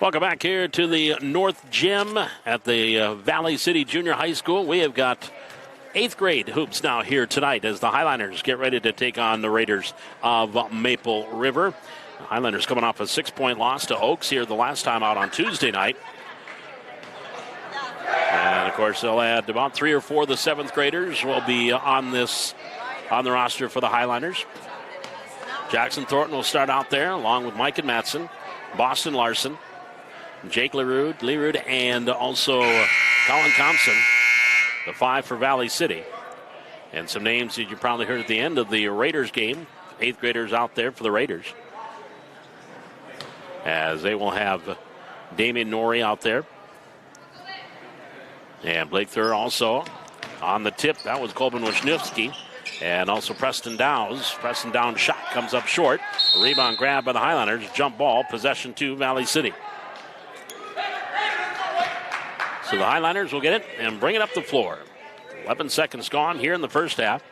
Welcome back here to the North Gym at the Valley City Junior High School. We have got 8th grade hoops now here tonight as the Highlanders get ready to take on the Raiders of Maple River. The Highlanders coming off a 6-point loss to Oaks here the last time out on Tuesday night. And, of course, they'll add about 3 or 4 of the 7th graders will be on the roster for the Highlanders. Jackson Thornton will start out there along with Mike and Matson, Boston Larson, Jake Leroud, and also Colin Thompson, the 5 for Valley City. And some names that you probably heard at the end of the Raiders game, 8th graders out there for the Raiders. As they will have Damian Norrie out there. And Blake Thur also on the tip. That was Colvin Wisniewski. And also Preston Downs. Preston Downs' shot comes up short. A rebound grab by the Highlanders. Jump ball, possession to Valley City. So the Highlanders will get it and bring it up the floor. 11 seconds gone here in the first half.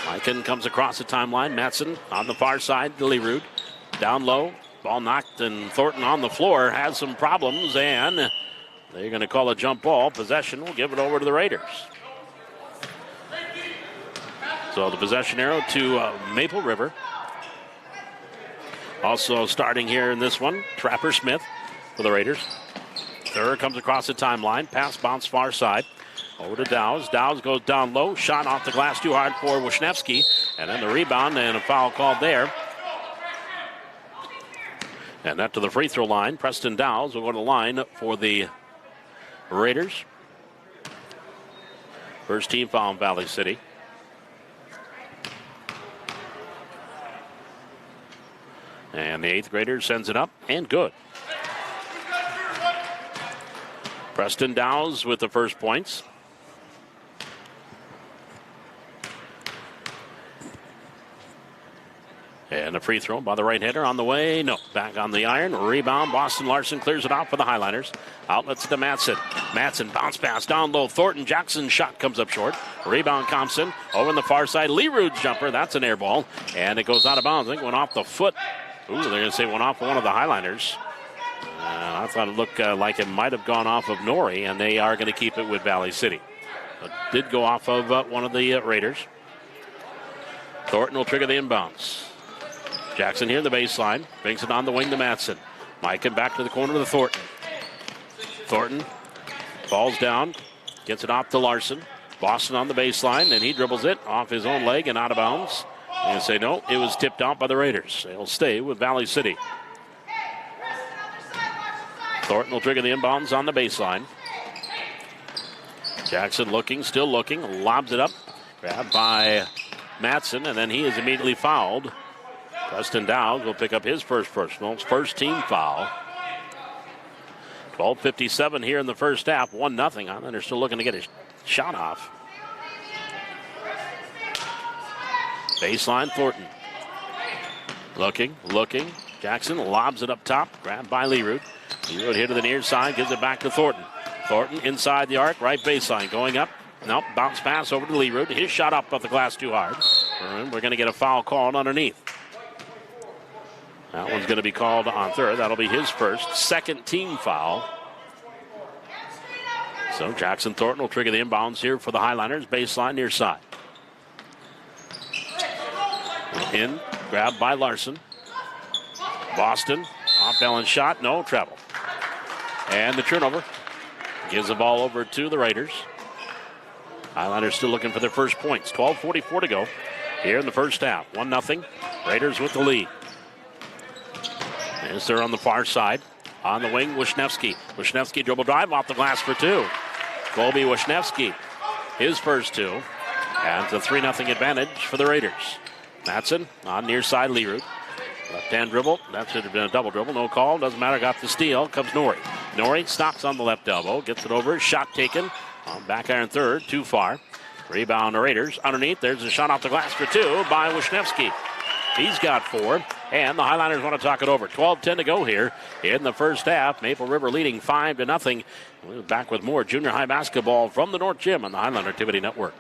Lycan comes across the timeline. Matson on the far side to Leroud. Down low. Ball knocked, and Thornton on the floor has some problems, and they're going to call a jump ball. Possession will give it over to the Raiders. So the possession arrow to Maple River. Also starting here in this one, Trapper Smith for the Raiders. Third comes across the timeline. Pass bounce far side. Over to Dowds. Dowds goes down low. Shot off the glass too hard for Wisniewski. And then the rebound and a foul called there. And that to the free throw line. Preston Dowds will go to the line for the Raiders. First team foul in Valley City. And the 8th grader sends it up and good. Preston Dowds with the first points. And a free throw by the right hander on the way. No, back on the iron. Rebound. Boston Larson clears it out for the Highlanders. Outlets to Matson. Matson bounce pass down low. Thornton Jackson's shot comes up short. Rebound Thompson. Over on the far side. Leroud's jumper. That's an air ball. And it goes out of bounds. I think it went off the foot. Ooh, they're going to say it went off one of the Highlanders. I thought it looked like it might have gone off of Norrie, and they are going to keep it with Valley City. It did go off of one of the Raiders. Thornton will trigger the inbounds. Jackson here in the baseline. Brings it on the wing to Matson. Mike back to the corner to Thornton. Thornton falls down. Gets it off to Larson. Boston on the baseline, and he dribbles it off his own leg and out of bounds. And say no, it was tipped out by the Raiders. They'll stay with Valley City. Thornton will trigger the inbounds on the baseline. Jackson looking, still looking, lobs it up. Grabbed by Matson, and then he is immediately fouled. Preston Dowds will pick up his first team foul. 12:57 here in the first half, 1-0. And they're still looking to get his shot off. Baseline, Thornton. Looking. Jackson lobs it up top. Grabbed by Leroud. Leroud here to the near side. Gives it back to Thornton. Thornton inside the arc. Right baseline. Going up. Nope. Bounce pass over to Leroud. His shot up off the glass too hard. And we're going to get a foul called underneath. That one's going to be called on third. That'll be his second team foul. So Jackson Thornton will trigger the inbounds here for the Highlanders. Baseline near side. In, grabbed by Larson. Boston, off-balance shot, no travel. And the turnover gives the ball over to the Raiders. Highlanders still looking for their first points. 12:44 to go here in the first half. 1-0. Raiders with the lead. As they're on the far side. On the wing, Wisniewski. Wisniewski dribble drive off the glass for two. Colby Wisniewski, his first two. And it's a 3-0 advantage for the Raiders. Matson on near side, Leroud. Left-hand dribble. That should have been a double dribble. No call. Doesn't matter. Got the steal. Comes Norrie. Norrie stops on the left elbow. Gets it over. Shot taken. On back iron third. Too far. Rebound the Raiders. Underneath. There's a shot off the glass for two by Wisniewski. He's got 4. And the Highlanders want to talk it over. 12:10 to go here in the first half. Maple River leading 5-0. We'll be back with more junior high basketball from the North Gym on the Highlander Activity Network.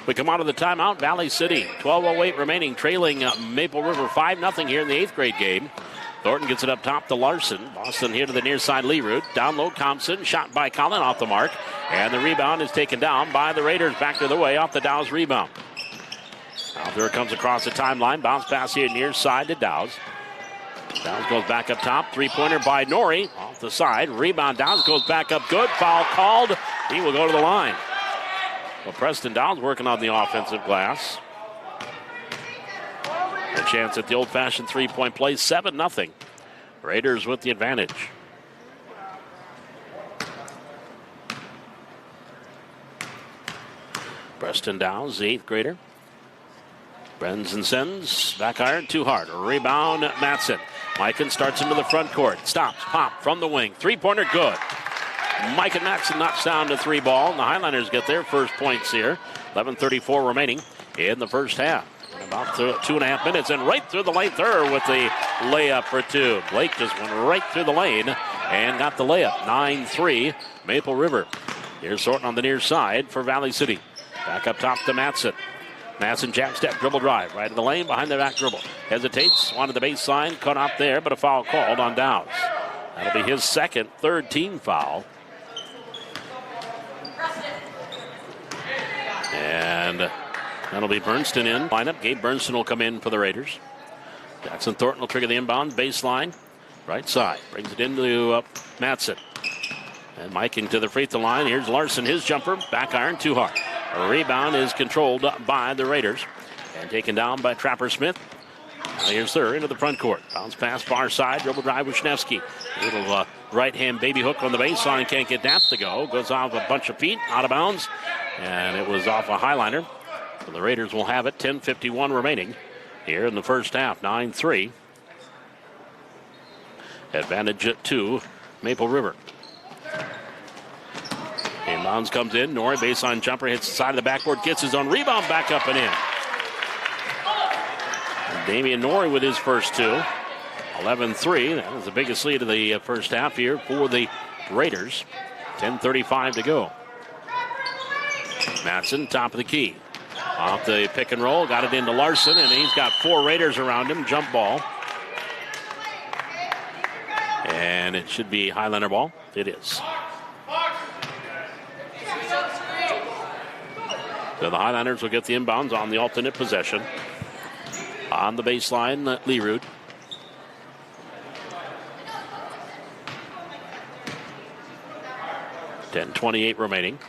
We come out of the timeout. Valley City, 12:08 remaining, trailing Maple River 5-0 here in the 8th grade game. Thornton gets it up top to Larson. Boston here to the near side, Leroot. Down low, Thompson. Shot by Collin off the mark. And the rebound is taken down by the Raiders. Back to the way off the Dow's rebound. Now there comes across the timeline. Bounce pass here near side to Dow's. Downs goes back up top. Three-pointer by Norrie off the side. Rebound. Downs goes back up good. Foul called. He will go to the line. Well, Preston Downs working on the offensive glass. A chance at the old-fashioned three-point play, 7-0. Raiders with the advantage. Preston Downs, the 8th grader. Brenson sends, back iron, too hard. Rebound, Matson. Mikan starts into the front court. Stops, pop from the wing. Three-pointer, good. Mikan Matson knocks down the three ball. And the Highlanders get their first points here. 11:34 remaining in the first half. About 2.5 minutes, and right through the lane third with the layup for two. Blake just went right through the lane and got the layup. 9-3, Maple River. Here's Thornton on the near side for Valley City. Back up top to Matson. Matson jab step, dribble drive. Right in the lane, behind the back dribble. Hesitates, wanted the baseline, cut off there, but a foul called on Downs. That'll be his second, third team foul. And that'll be Bernston in lineup. Gabe Bernston will come in for the Raiders. Jackson Thornton will trigger the inbound baseline. Right side. Brings it into Matson. And Mike into the free throw line. Here's Larson, his jumper. Back iron, too hard. A rebound is controlled by the Raiders. And taken down by Trapper Smith. Now here's third into the front court. Bounce pass far side. Dribble drive with Schnevsky. Little right-hand baby hook on the baseline. Can't get that to go. Goes off a bunch of feet. Out of bounds. And it was off a highliner. So the Raiders will have it. 10:51 remaining here in the first half. 9-3. Advantage to Maple River. Inbounds comes in. Norrie, baseline jumper, hits the side of the backboard, gets his own rebound, back up and in. And Damian Norrie with his first two. 11-3. That was the biggest lead of the first half here for the Raiders. 10:35 to go. Matson, top of the key. Off the pick and roll, got it into Larson, and he's got four Raiders around him. Jump ball. And it should be Highlander ball. It is. So the Highlanders will get the inbounds on the alternate possession. On the baseline, Leroot. .28 remaining.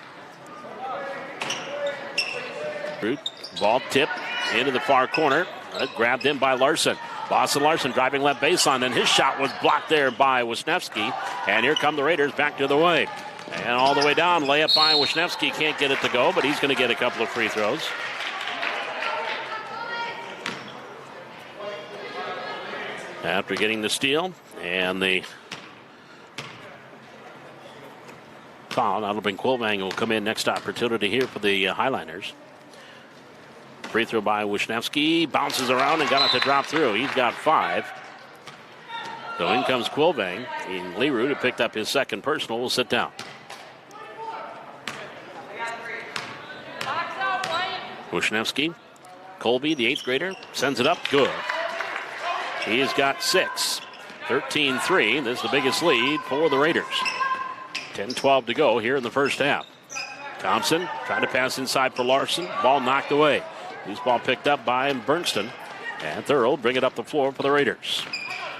Root, ball tip into the far corner. Grabbed in by Larson. Boston Larson driving left baseline, and his shot was blocked there by Wisniewski. And here come the Raiders back to the way. And all the way down, layup by Wisniewski. Can't get it to go, but he's going to get a couple of free throws. After getting the steal and the foul, that'll bring Quilvang, will come in next opportunity here for the Highlanders. Free throw by Wisniewski. Bounces around and got it to drop through. He's got 5. So in comes Quilvang. And Leroot, who picked up his second personal, will sit down. Wisniewski. Colby, the 8th grader, sends it up. Good. He's got 6. 13-3. This is the biggest lead for the Raiders. 10-12 to go here in the first half. Thompson trying to pass inside for Larson. Ball knocked away. Loose ball picked up by Bernston. And Thurl bring it up the floor for the Raiders.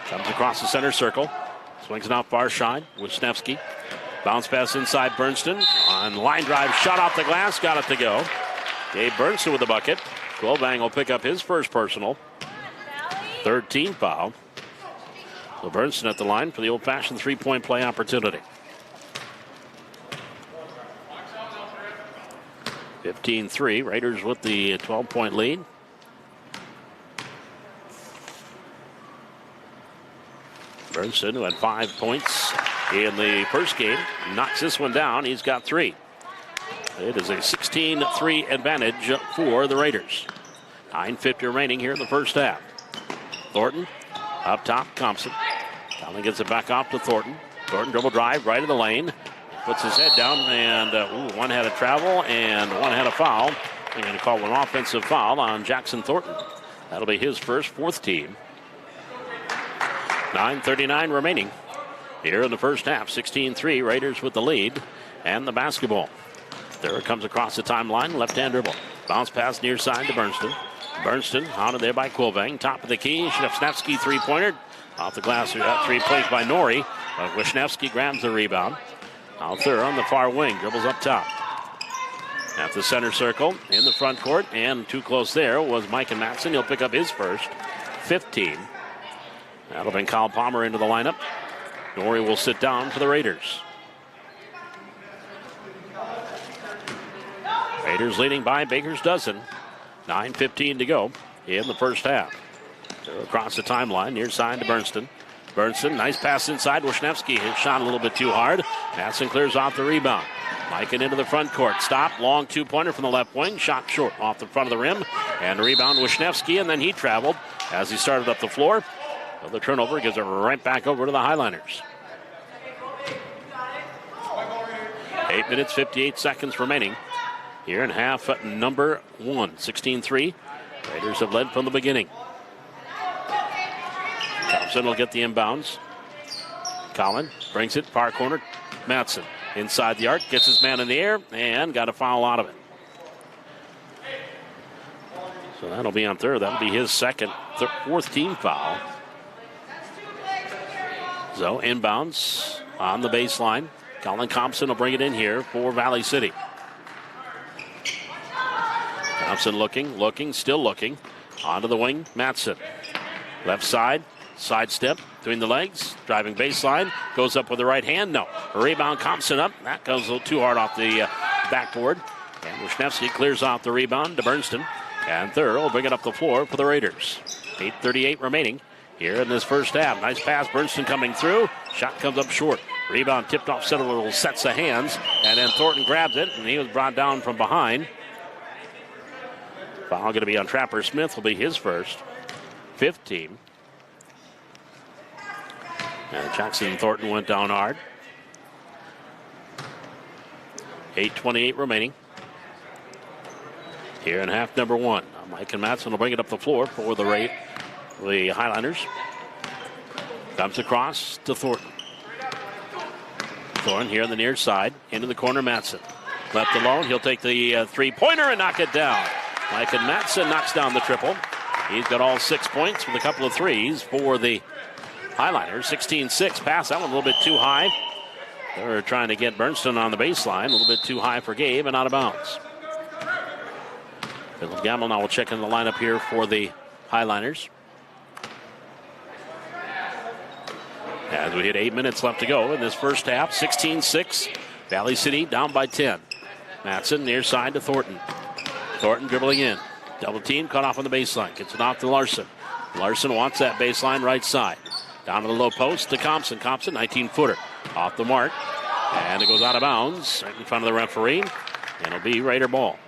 Comes across the center circle. Swings it out far side. Wisniewski. Bounce pass inside Bernston. On line drive, shot off the glass. Got it to go. Gabe Bernston with the bucket. Quilvang will pick up his first personal. 3rd team foul. So Bernston at the line for the old-fashioned three-point play opportunity. 15-3. Raiders with the 12-point lead. Bernston, who had 5 points in the first game, knocks this one down. He's got 3. It is a 16-3 advantage for the Raiders. 9:50 remaining here in the first half. Thornton up top, Thompson. Conley gets it back off to Thornton. Thornton dribble drive right in the lane. Puts his head down, and one had a travel and one had a foul. They're going to call an offensive foul on Jackson Thornton. That'll be his first, fourth team. 9:39 remaining here in the first half. 16-3, Raiders with the lead and the basketball. There it comes across the timeline, left-hand dribble. Bounce pass near side to Bernston. Bernston out of there by Quilvang. Top of the key, Wisniewski three-pointer. Off the glass, three plays by Norrie. Wisniewski grabs the rebound. Out there on the far wing, dribbles up top. At the center circle, in the front court, and too close there was Micah Matson. He'll pick up his first, 15. That'll bring Kyle Palmer into the lineup. Norrie will sit down for the Raiders. Raiders leading by Baker's dozen. 9:15 to go in the first half. They're across the timeline, near side to Bernston. Bernston, nice pass inside. Wisniewski has shot a little bit too hard. Matson clears off the rebound. Micah into the front court. Stop. Long two-pointer from the left wing. Shot short off the front of the rim. And rebound Wisniewski, and then he traveled as he started up the floor. So the turnover gives it right back over to the Highliners. 8 minutes, 58 seconds remaining here in half number one. 16-3. Raiders have led from the beginning. Thompson will get the inbounds. Collin brings it, far corner. Matson inside the arc, gets his man in the air, and got a foul out of it. So that'll be on third. That'll be his second, fourth team foul. So inbounds on the baseline. Colin Thompson will bring it in here for Valley City. Thompson looking, still looking. Onto the wing, Matson. Left side, sidestep between the legs, driving baseline, goes up with the right hand. No. A rebound, Thompson up. That goes a little too hard off the backboard. And Wisniewski clears off the rebound to Bernston. And third will bring it up the floor for the Raiders. 8:38 remaining here in this first half. Nice pass, Bernston coming through. Shot comes up short. Rebound tipped off several sets of hands. And then Thornton grabs it, and he was brought down from behind. Foul going to be on Trapper Smith, will be his first. 15. And Jackson Thornton went down hard. 8:28 remaining here in half number one. Mike and Matson will bring it up the floor for the Highlanders. Comes across to Thornton. Thornton here on the near side. Into the corner, Matson. Left alone, he'll take the three-pointer and knock it down. Mike and Matson knocks down the triple. He's got all 6 points with a couple of threes for the Highliners. 16-6. Pass that one a little bit too high. They're trying to get Bernston on the baseline. A little bit too high for Gabe and out of bounds. Philip Gamble now will check in the lineup here for the Highliners. As we hit 8 minutes left to go in this first half. 16-6. Valley City down by 10. Matson near side to Thornton. Thornton dribbling in. Double team, cut off on the baseline. Gets it off to Larson. Larson wants that baseline right side. Down to the low post to Thompson. Thompson, 19-footer. Off the mark. And it goes out of bounds right in front of the referee. And it'll be Raider ball.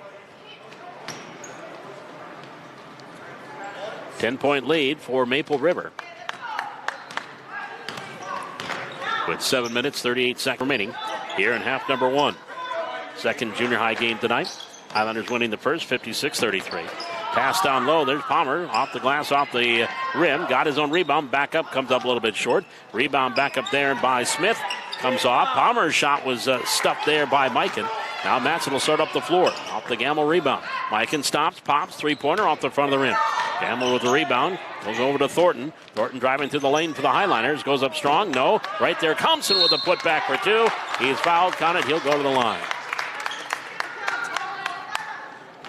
10-point lead for Maple River. With 7 minutes, 38 seconds remaining here in half number one. Second junior high game tonight. Highlanders winning the first, 56-33. Pass down low. There's Palmer off the glass, off the rim. Got his own rebound. Back up. Comes up a little bit short. Rebound back up there by Smith. Comes off. Palmer's shot was stuffed there by Mikan. Now Matson will start up the floor. Off the Gamble rebound. Mikan stops, pops. Three-pointer off the front of the rim. Gamble with the rebound. Goes over to Thornton. Thornton driving through the lane for the Highliners. Goes up strong. No. Right there. Thompson with a putback for two. He's fouled. Count it. He'll go to the line.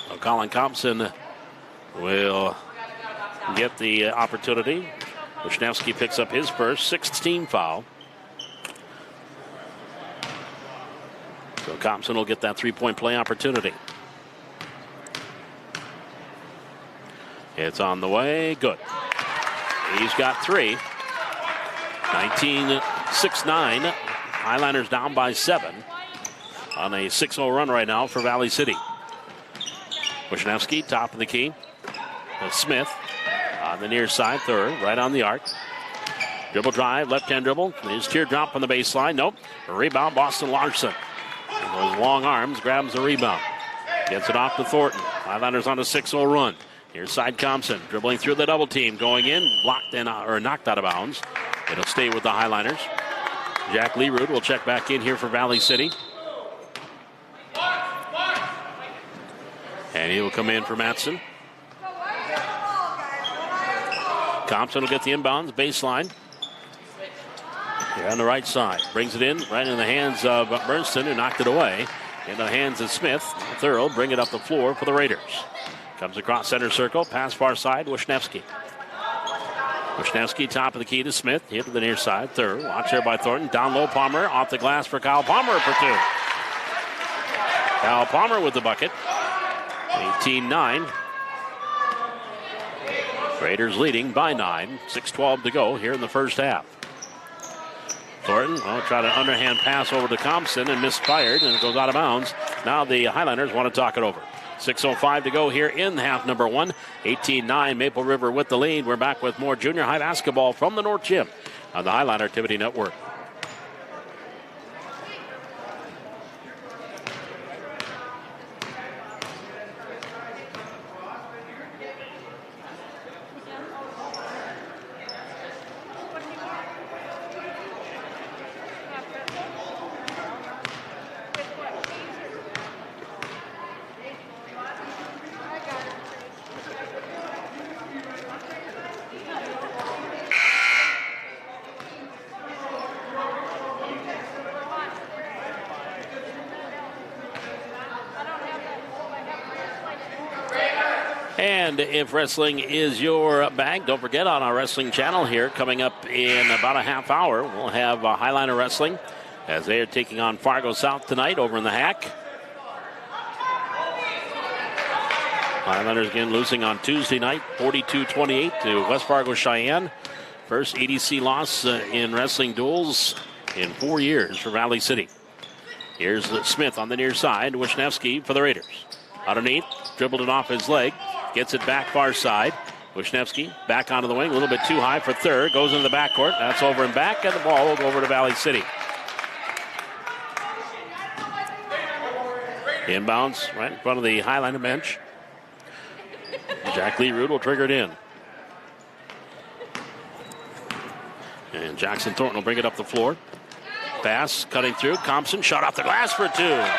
So Colin Thompson will get the opportunity. Wisniewski picks up his first 16 foul. So Thompson will get that three-point play opportunity. It's on the way. Good. He's got three. 19-6-9. Highlanders down by 7 on a 6-0 run right now for Valley City. Wisniewski, top of the key. Smith on the near side, third, right on the arc. Dribble drive, left-hand dribble. His teardrop on the baseline. Nope. Rebound, Boston Larson. And those long arms grabs the rebound. Gets it off to Thornton. Highlanders on a 6-0 run. Here's Side Thompson dribbling through the double team, going in, blocked in or knocked out of bounds. It'll stay with the Highlanders. Jack Leroux will check back in here for Valley City. And he will come in for Matson. Thompson will get the inbounds, baseline. Here on the right side. Brings it in right in the hands of Bernston, who knocked it away. Into the hands of Smith. Thurl bring it up the floor for the Raiders. Comes across center circle, pass far side, Wisniewski. Wisniewski top of the key to Smith. Hit to the near side. Thurl, watch there by Thornton. Down low, Palmer. Off the glass for Kyle Palmer for 2. Kyle Palmer with the bucket. 18-9. Raiders leading by 9. 6:12 to go here in the first half. Thornton try to underhand pass over to Thompson and misfired, and it goes out of bounds. Now the Highlanders want to talk it over. 6:05 to go here in half number 1. 18-9, Maple River with the lead. We're back with more junior high basketball from the North Gym on the Highliner Activity Network. And if wrestling is your bag, don't forget on our wrestling channel here, coming up in about a half hour, we'll have Highliner Wrestling as they are taking on Fargo South tonight over in the Hack. Highlanders again losing on Tuesday night, 42-28 to West Fargo Cheyenne. First EDC loss in wrestling duels in 4 years for Valley City. Here's Smith on the near side, Wisniewski for the Raiders. Underneath, dribbled it off his leg. Gets it back far side. Wisniewski back onto the wing. A little bit too high for third. Goes into the backcourt. That's over and back. And the ball will go over to Valley City. Inbounds right in front of the Highliner bench. Jack Leroux will trigger it in. And Jackson Thornton will bring it up the floor. Pass cutting through. Thompson shot off the glass for 2.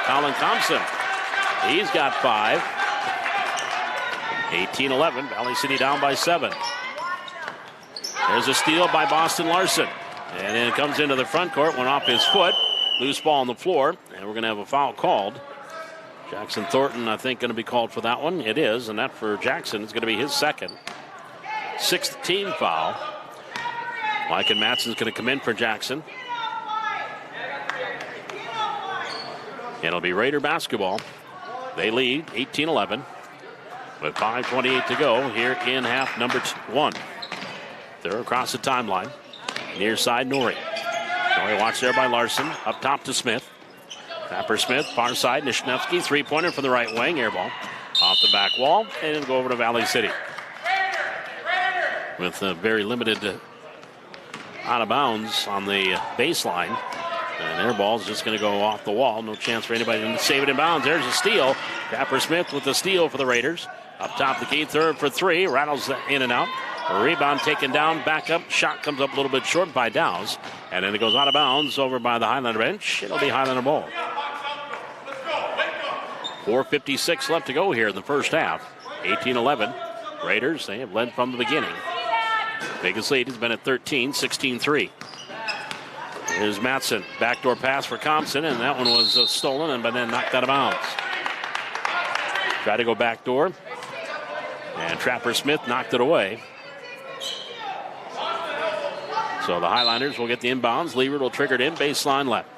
Colin Thompson. He's got 5. 18-11, Valley City down by 7. There's a steal by Boston Larson. And then it comes into the front court, went off his foot. Loose ball on the floor, and we're going to have a foul called. Jackson Thornton, I think, going to be called for that one. It is, and that for Jackson is going to be his second. 6th team foul. Mike and Matson's going to come in for Jackson. And it'll be Raider basketball. They lead 18-11. With 5:28 to go here in half number 1. They're across the timeline. Near side, Norrie. Norrie watched there by Larson. Up top to Smith. Tapper Smith, far side, Wisniewski. 3-pointer from the right wing. Air ball. Off the back wall. And it'll go over to Valley City. With a very limited out of bounds on the baseline. And air ball is just going to go off the wall. No chance for anybody to save it in bounds. There's a steal. Tapper Smith with the steal for the Raiders. Up top the key, third for 3. Rattles in and out. A rebound taken down, back up. Shot comes up a little bit short by Dowse. And then it goes out of bounds over by the Highlander bench. It'll be Highlander ball. 4:56 left to go here in the first half. 18-11. Raiders, they have led from the beginning. Biggest lead has been at 13, 16-3. Here's Matson. Backdoor pass for Thompson, and that one was stolen and then knocked out of bounds. Tried to go backdoor. And Trapper Smith knocked it away. So the Highlanders will get the inbounds. Leeward will trigger it in, baseline left.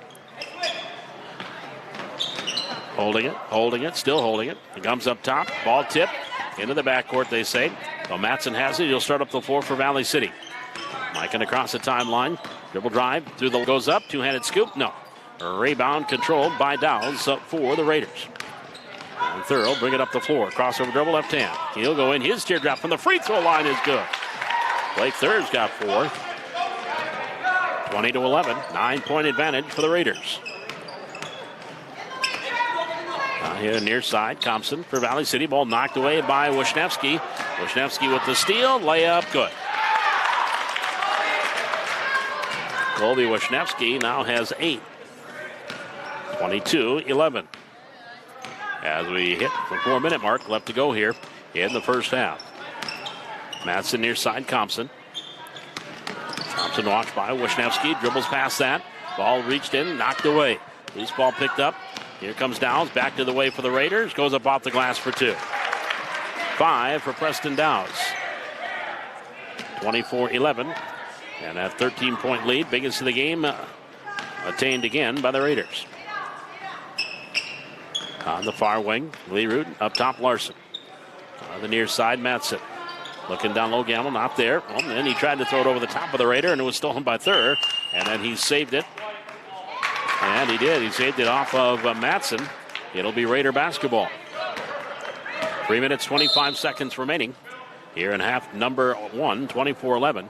Holding it, still holding it. It comes up top, ball tip, into the backcourt, they say. So Matson has it, he'll start up the floor for Valley City. Mike across the timeline, dribble drive, goes up, two-handed scoop, no. A rebound controlled by Dowse up for the Raiders. And Thurl bring it up the floor. Crossover dribble left hand. He'll go in. His teardrop from the free throw line is good. Blake Thurl's got 4. 20-11. 9-point advantage for the Raiders. Now here near side, Thompson for Valley City. Ball knocked away by Wisniewski. Wisniewski with the steal. Layup good. Colby Wisniewski now has 8. 22-11. As we hit the 4-minute mark left to go here in the first half. Madsen near side, Thompson. Thompson watched by Wisniewski. Dribbles past that. Ball reached in, knocked away. Loose ball picked up. Here comes Downs. Back to the way for the Raiders. Goes up off the glass for 2. 5 for Preston Downs. 24-11. And that 13-point lead, biggest of the game, attained again by the Raiders. On the far wing, Leerud. Up top, Larson. On the near side, Madsen. Looking down low, Gamble, not there. Well, then he tried to throw it over the top of the Raider, and it was stolen by Thur. And then he saved it. And he did. He saved it off of Madsen. It'll be Raider basketball. 3 minutes, 25 seconds remaining here in half number 1, 24-11.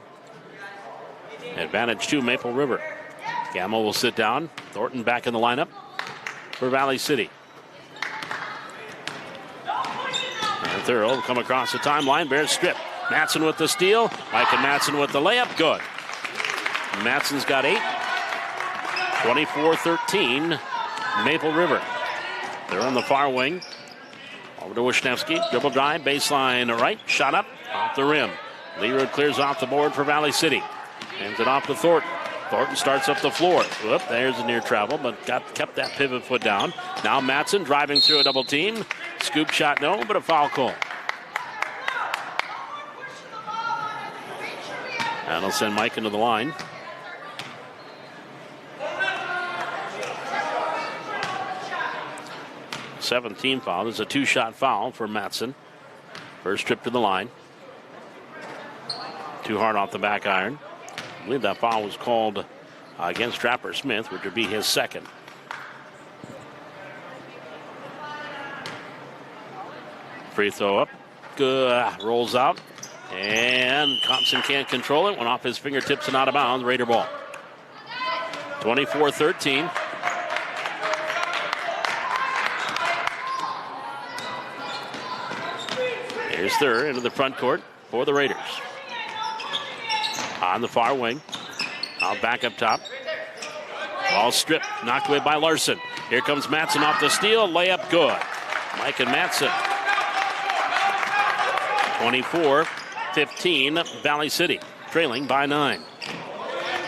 Advantage to Maple River. Gamble will sit down. Thornton back in the lineup for Valley City. And Thur will come across the timeline. Bears strip. Madsen with the steal. Micah Madsen with the layup. Good. Madsen's got 8. 24-13. Maple River. They're on the far wing. Over to Wisniewski. Dribble drive. Baseline right. Shot up. Off the rim. Leerud clears off the board for Valley City. Hands it off to Thornton. Thornton starts up the floor. Whoop, there's a near travel, but kept that pivot foot down. Now Madsen driving through a double team. Scoop shot, no, but a foul call. That'll send Mike into the line. Seventh team foul. There's a 2-shot foul for Madsen. First trip to the line. Too hard off the back iron. I believe that foul was called against Trapper Smith, which would be his second. Free throw up. Good. Rolls out. And Thompson can't control it. Went off his fingertips and out of bounds. Raider ball. 24-13. Here's Thur into the front court for the Raiders. On the far wing. Out back up top. Ball stripped. Knocked away by Larson. Here comes Madsen off the steal. Layup good. Mike and Madsen. 24-15. Valley City trailing by 9.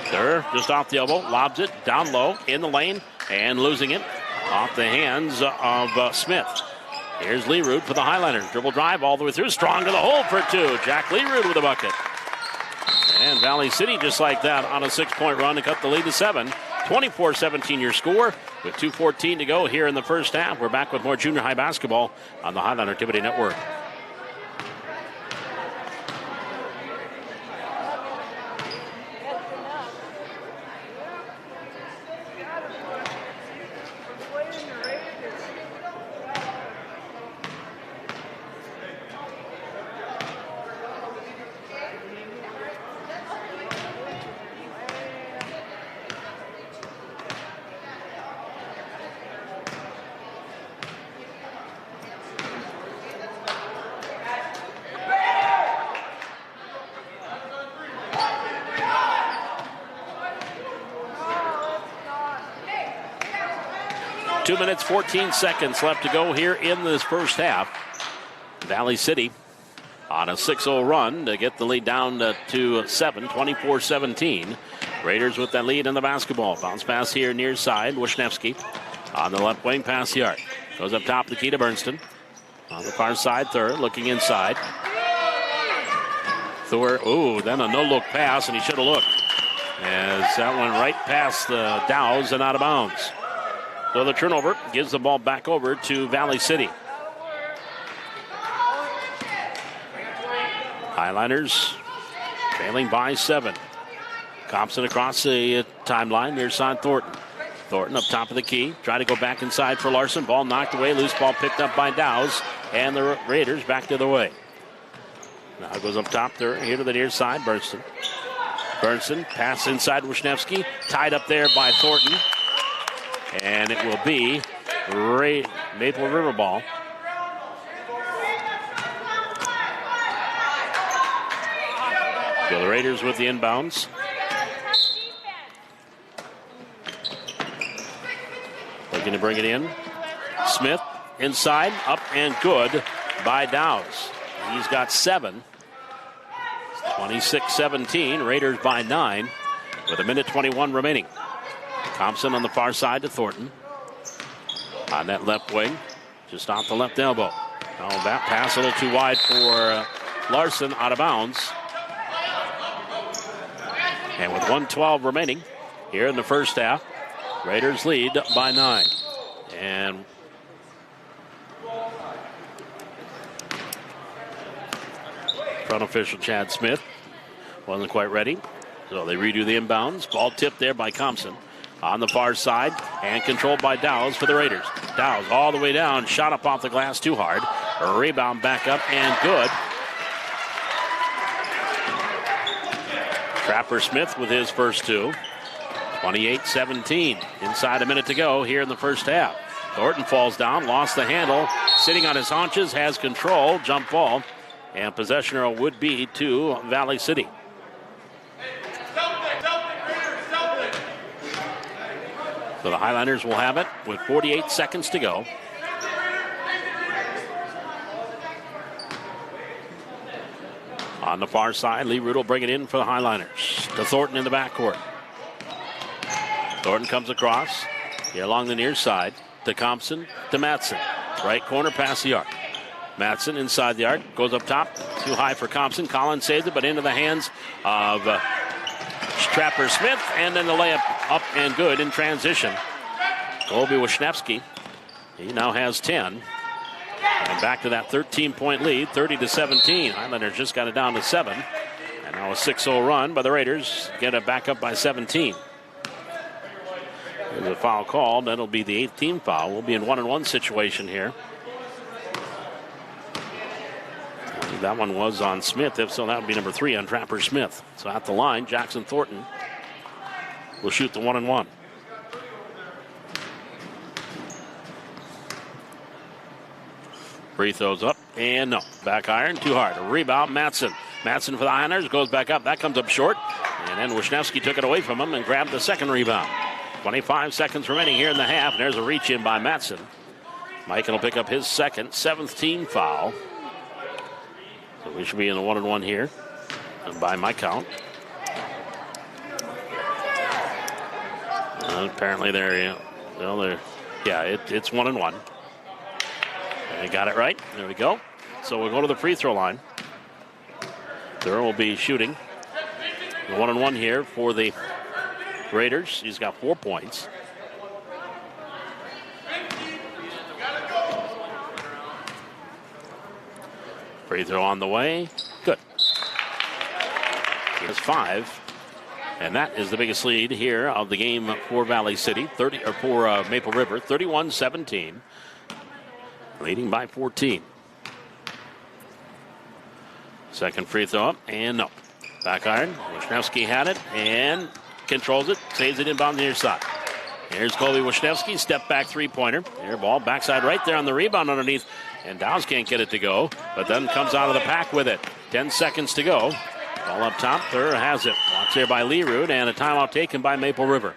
Thur just off the elbow. Lobs it down low in the lane. And losing it off the hands of Smith. Here's Leerud for the Highlanders. Dribble drive all the way through. Strong to the hole for 2. Jack Leerud with a bucket. And Valley City just like that on a 6-point run to cut the lead to 7. 24-17 your score with 2:14 to go here in the first half. We're back with more junior high basketball on the Highland Activity Network. Two minutes, 14 seconds left to go here in this first half. Valley City on a 6-0 run to get the lead down to 7, 24-17. Raiders with that lead in the basketball. Bounce pass here near side. Wisniewski on the left wing, pass yard. Goes up top, the key to Bernston. On the far side, Thur looking inside. Thur, then a no-look pass, and he should have looked. As that went right past the Dows and out of bounds. So the turnover gives the ball back over to Valley City. Highlanders trailing by 7. Thompson across the timeline near side Thornton. Thornton up top of the key. Trying to go back inside for Larson. Ball knocked away. Loose ball picked up by Dows. And the Raiders back the other way. Now it goes up top there. Here to the near side. Bernston. Pass inside Wisniewski. Tied up there by Thornton. And it will be Maple River ball. So the Raiders with the inbounds. Looking to bring it in. Smith inside, up and good by Dowse. He's got 7. 26-17, Raiders by 9 with 1:21 remaining. Thompson on the far side to Thornton. On that left wing, just off the left elbow. Oh, that pass a little too wide for Larson, out of bounds. And with 1:12 remaining here in the first half, Raiders lead by 9. And front official Chad Smith wasn't quite ready, so they redo the inbounds. Ball tipped there by Thompson on the far side and controlled by Dowse for the Raiders. Dowse all the way down, shot up off the glass too hard. A rebound back up and good. Trapper Smith with his first 2. 28-17. Inside a minute to go here in the first half. Thornton falls down, lost the handle, sitting on his haunches, has control, jump ball, and possession arrow would be to Valley City. So the Highlanders will have it with 48 seconds to go. On the far side, Lee Root will bring it in for the Highlanders. To Thornton in the backcourt. Thornton comes across here along the near side to Thompson to Matson. Right corner past the arc. Matson inside the arc, goes up top, too high for Thompson. Collins saves it, but into the hands of Trapper Smith, and then the layup up and good in transition. Colby Wisniewski, he now has 10. And back to that 13-point lead, 30-17. Highlanders just got it down to 7. And now a 6-0 run by the Raiders. Get it back up by 17. There's a foul called. That'll be the 8th team foul. We'll be in 1-on-1 situation here. That one was on Smith. If so, that would be number 3 on Trapper Smith. So at the line, Jackson Thornton will shoot the 1-on-1. Free throws up, and no. Back iron, too hard. A rebound, Matson. Matson for the Highlanders, goes back up. That comes up short. And then Wisniewski took it away from him and grabbed the second rebound. 25 seconds remaining here in the half, and there's a reach in by Matson. Michael will pick up his second, 7th team foul. So we should be in the 1-on-1 here, and by my count. Apparently it's 1-on-1. They got it right. There we go. So we'll go to the free throw line. Durham will be shooting the 1-on-1 here for the Raiders. He's got 4 points. Free throw on the way. Good. He has 5. And that is the biggest lead here of the game for Valley City, for Maple River, 31-17. Leading by 14. Second free throw up, and no. Back iron. Wisniewski had it and controls it. Saves it inbound the near side. Here's Colby Wisniewski. Step back three-pointer. Air ball backside right there on the rebound underneath. And Dowse can't get it to go, but then comes out of the pack with it. 10 seconds to go. Ball up top. Thur has it. Blocked there by Lee Root, and a timeout taken by Maple River.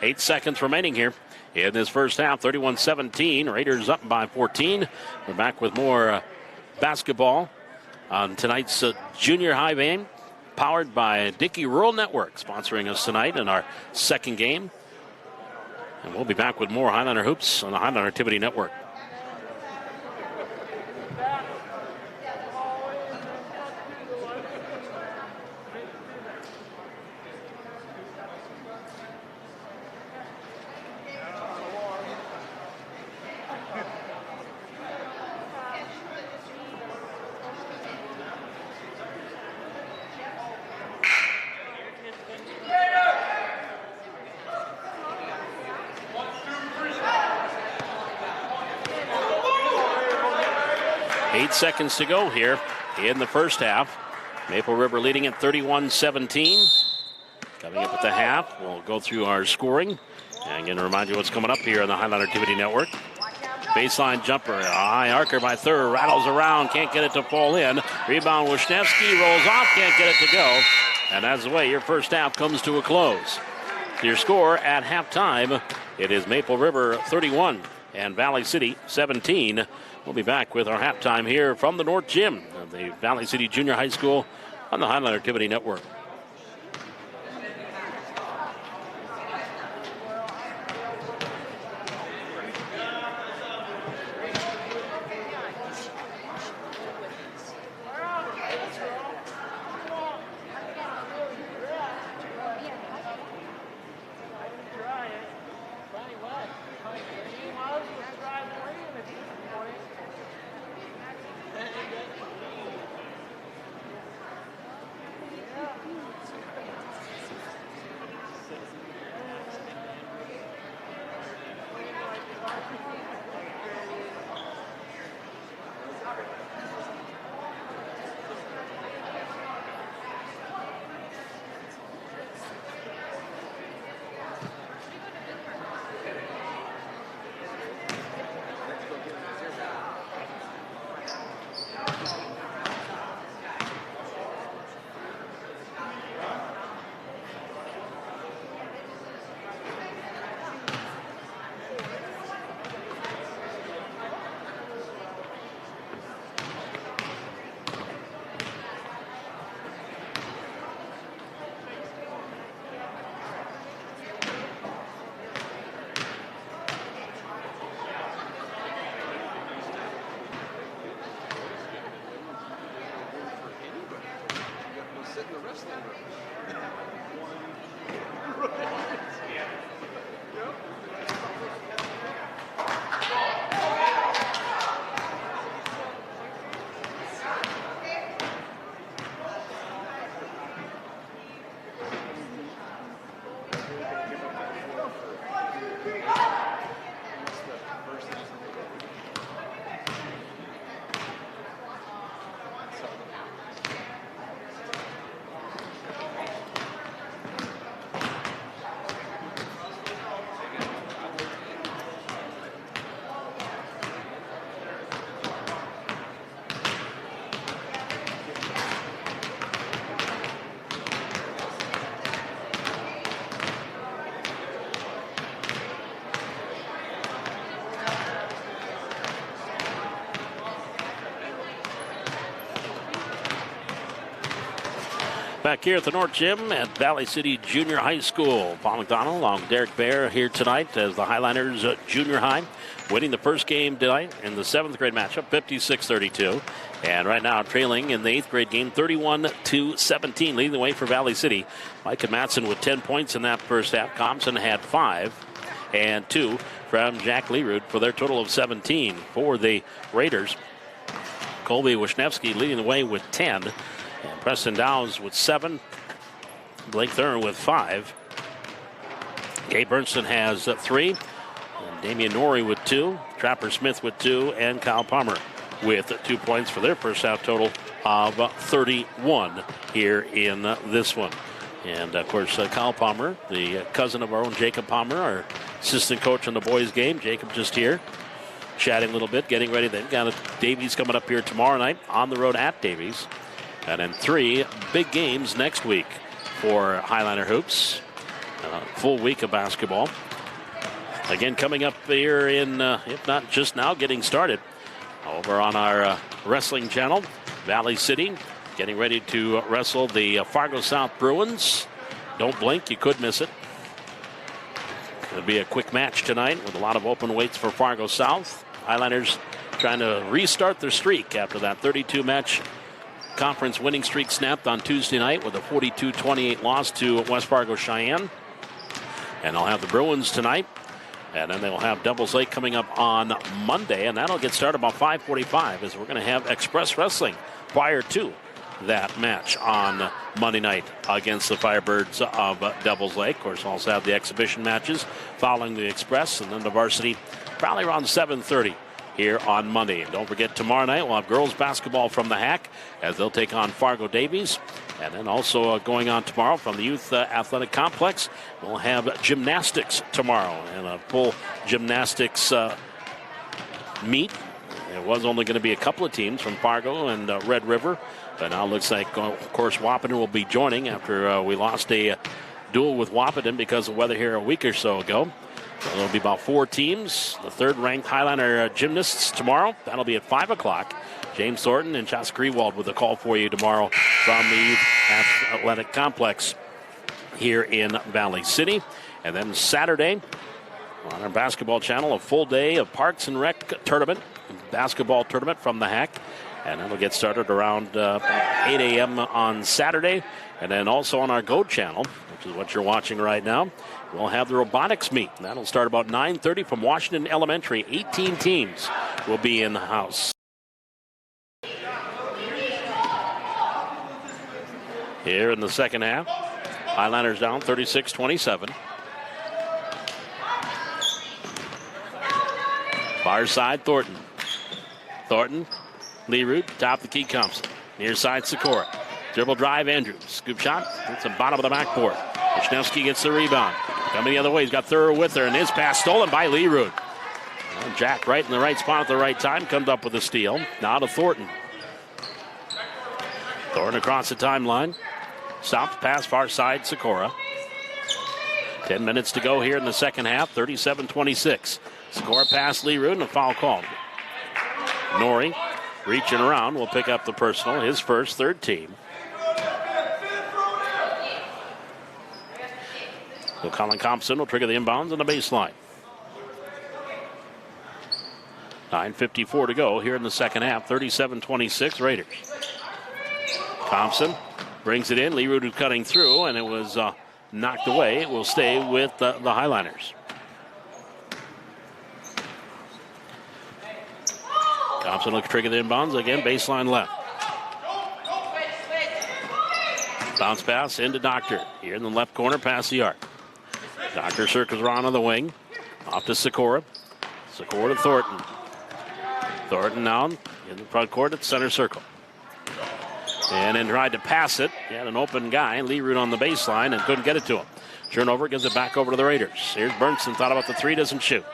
8 seconds remaining here in this first half. 31-17. Raiders up by 14. We're back with more basketball on tonight's junior high game, powered by Dickey Rural Network, sponsoring us tonight in our second game. And we'll be back with more Highlander Hoops on the Highlander Activity Network. Seconds to go here in the first half. Maple River leading at 31-17. Coming up at the half, we'll go through our scoring. And I'm going to remind you what's coming up here on the Highlander Activity Network. Baseline jumper. A high arcer by third. Rattles around. Can't get it to fall in. Rebound Wisniewski rolls off. Can't get it to go. And that's the way your first half comes to a close. Your score at halftime, it is Maple River 31 and Valley City 17. We'll be back with our halftime here from the North Gym of the Valley City Junior High School on the Highline Activity Network. Back here at the North Gym at Valley City Junior High School. Paul McDonald along with Derek Bear here tonight as the Highliners Junior High winning the first game tonight in the 7th grade matchup, 56-32. And right now trailing in the 8th grade game, 31-17, leading the way for Valley City. Micah Matson with 10 points in that first half. Thompson had 5 and 2 from Jack Learud for their total of 17 for the Raiders. Colby Wisniewski leading the way with 10. And Preston Downs with 7. Blake Thurman with 5. Gabe Bernston has 3. And Damian Norrie with 2. Trapper Smith with 2. And Kyle Palmer with 2 points for their first half total of 31 here in this one. And, of course, Kyle Palmer, the cousin of our own Jacob Palmer, our assistant coach on the boys' game. Jacob just here chatting a little bit, getting ready. They've got Davies coming up here tomorrow night on the road at Davies. And then 3 big games next week for Highliner Hoops. Full week of basketball. Again, coming up here in, if not just now, getting started over on our wrestling channel. Valley City getting ready to wrestle the Fargo South Bruins. Don't blink, you could miss it. It'll be a quick match tonight with a lot of open weights for Fargo South. Highliners trying to restart their streak after that 32-match conference winning streak snapped on Tuesday night with a 42-28 loss to West Fargo Cheyenne. And they'll have the Bruins tonight. And then they'll have Devils Lake coming up on Monday. And that'll get started about 5:45 as we're going to have Express Wrestling prior to that match on Monday night against the Firebirds of Devils Lake. Of course, we'll also have the exhibition matches following the Express and then the varsity probably around 7:30. Here on Monday. And don't forget, tomorrow night we'll have girls basketball from the Hack as they'll take on Fargo Davies. And then also going on tomorrow from the Youth Athletic Complex, we'll have gymnastics tomorrow and a full gymnastics meet. It was only going to be a couple of teams from Fargo and Red River, but now it looks like, of course, Wahpeton will be joining after we lost a duel with Wahpeton because of weather here a week or so ago. So there'll be about 4 teams. The third-ranked Highliner gymnasts tomorrow. That'll be at 5 o'clock. James Thornton and Chas Grewald with a call for you tomorrow from the Athletic Complex here in Valley City. And then Saturday on our basketball channel, a full day of Parks and Rec tournament, basketball tournament from the HAC. And that'll get started around 8 a.m. on Saturday. And then also on our Go channel, which is what you're watching right now, we'll have the robotics meet. That'll start about 9:30 from Washington Elementary. 18 teams will be in the house. Here in the second half, Highlanders down 36-27. Far side, Thornton. Thornton, Leroux, top of the key, Thompson. Near side, Sikora. Dribble drive, Andrews. Scoop shot. It's the bottom of the backboard. Wisniewski gets the rebound. Coming the other way, he's got Thurr with her, and his pass stolen by Leroux. Jack right in the right spot at the right time, comes up with a steal. Now to Thornton. Thornton across the timeline. Stops, pass far side, Sikora. 10 minutes to go here in the second half, 37-26. Sikora pass Leroux, and a foul called. Norrie reaching around will pick up the personal, his first, third team. So Colin Thompson will trigger the inbounds on the baseline. 9:54 to go here in the second half, 37-26 Raiders. Thompson brings it in, Leroux cutting through, and it was knocked away. It will stay with the Highliners. Thompson will trigger the inbounds again, baseline left. Bounce pass into Doctor. Here in the left corner, past the arc. Doctor circles around on the wing. Off to Sikora. Sikora to Thornton. Thornton now in the front court at center circle. And then tried to pass it. He had an open guy, Leroux on the baseline, and couldn't get it to him. Turnover, gives it back over to the Raiders. Here's Bernson, thought about the three, doesn't shoot.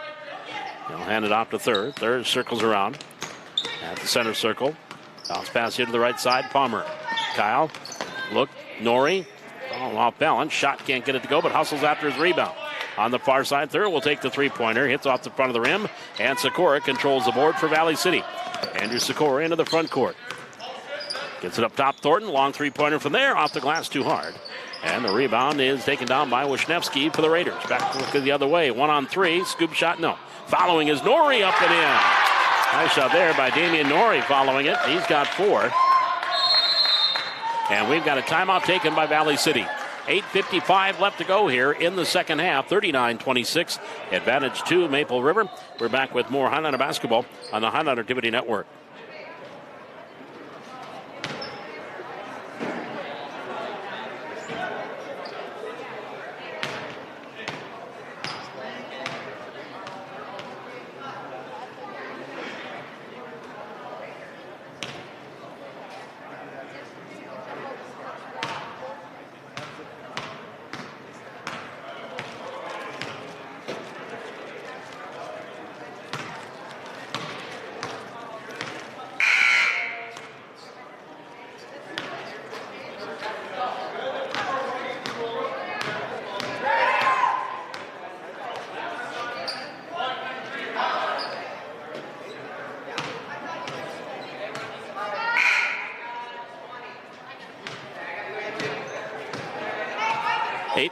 He'll hand it off to Thurr. Thurr circles around at the center circle. Bounce pass here to the right side, Palmer. Kyle, look, Norrie, off balance. Shot can't get it to go, but hustles after his rebound. On the far side, Thurr will take the three-pointer, hits off the front of the rim, and Sikora controls the board for Valley City. Andrew Sikora into the front court. Gets it up top, Thornton, long three-pointer from there, off the glass too hard. And the rebound is taken down by Wisniewski for the Raiders. Back to look the other way, 1-on-3, scoop shot, no. Following is Norrie up and in. Nice shot there by Damian Norrie following it. He's got 4. And we've got a timeout taken by Valley City. 8:55 left to go here in the second half. 39-26. Advantage to Maple River. We're back with more Highlander basketball on the Highlander Activity Network.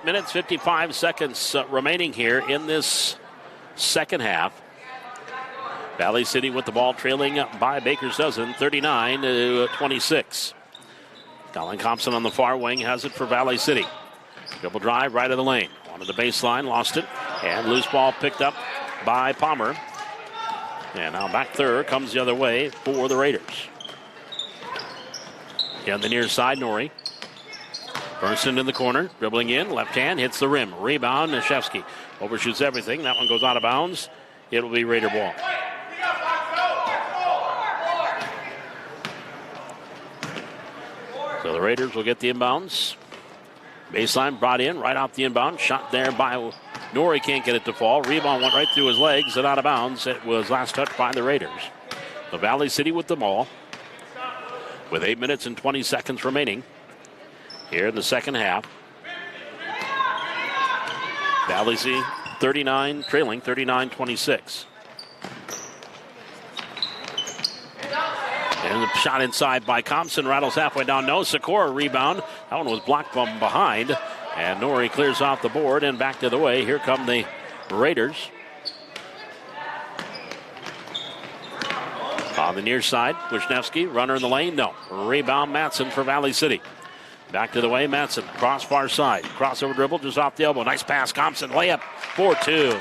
Minutes, 55 seconds remaining here in this second half. Valley City with the ball trailing by Baker's dozen, 39-26. Colin Thompson on the far wing has it for Valley City. Double drive right of the lane. Onto the baseline, lost it. And loose ball picked up by Palmer. And now back third comes the other way for the Raiders. On the near side, Norrie. Bernson in the corner, dribbling in, left hand, hits the rim. Rebound, Nashevsky overshoots everything. That one goes out of bounds. It'll be Raider ball. So the Raiders will get the inbounds. Baseline brought in, right off the inbound. Shot there by Norrie can't get it to fall. Rebound went right through his legs and out of bounds. It was last touched by the Raiders. So Valley City with the ball with 8 minutes and 20 seconds remaining here in the second half. Valley City trailing 39-26. And the shot inside by Thompson, rattles halfway down. No, Sikora rebound. That one was blocked from behind. And Norrie clears off the board and back to the way. Here come the Raiders. On the near side, Wisniewski, runner in the lane. No. Rebound, Matson for Valley City. Back to the way, Matson, cross far side. Crossover dribble just off the elbow. Nice pass, Thompson, layup, 4-2.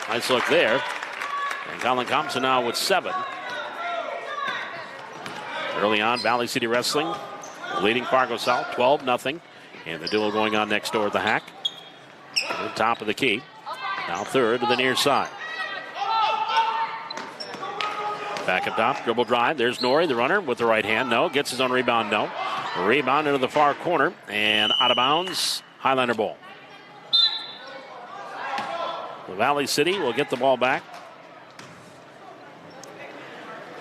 Nice look there. And Colin Thompson now with 7. Early on, Valley City Wrestling leading Fargo South 12-0. And the duel going on next door at the Hack. To the top of the key. Now third to the near side. Back up top, dribble drive. There's Norrie, the runner, with the right hand. No. Gets his own rebound. No. Rebound into the far corner. And out of bounds. Highlander ball. The Valley City will get the ball back.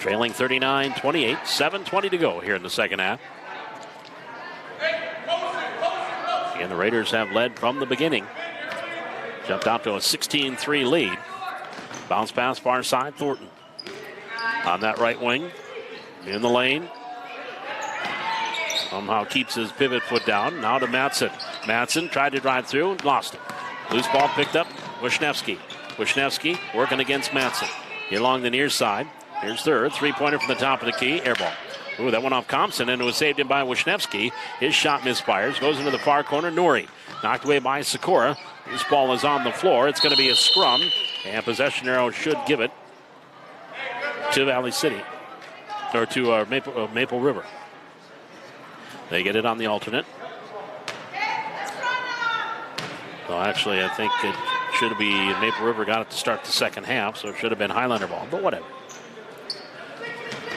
Trailing 39-28. 7:20 to go here in the second half. And the Raiders have led from the beginning. Jumped out to a 16-3 lead. Bounce pass far side, Thornton. On that right wing, in the lane. Somehow keeps his pivot foot down. Now to Matson. Matson tried to drive through, lost it. Loose ball picked up, Wisniewski. Wisniewski working against Matson. Along the near side. Here's third, three-pointer from the top of the key, air ball. Ooh, that went off Thompson, and it was saved in by Wisniewski. His shot misfires, goes into the far corner. Norrie knocked away by Sikora. This ball is on the floor. It's going to be a scrum, and possession arrow should give it to Valley City, or to Maple River. They get it on the alternate. Well, actually, I think it should be Maple River got it to start the second half, so it should have been Highlander ball, but whatever.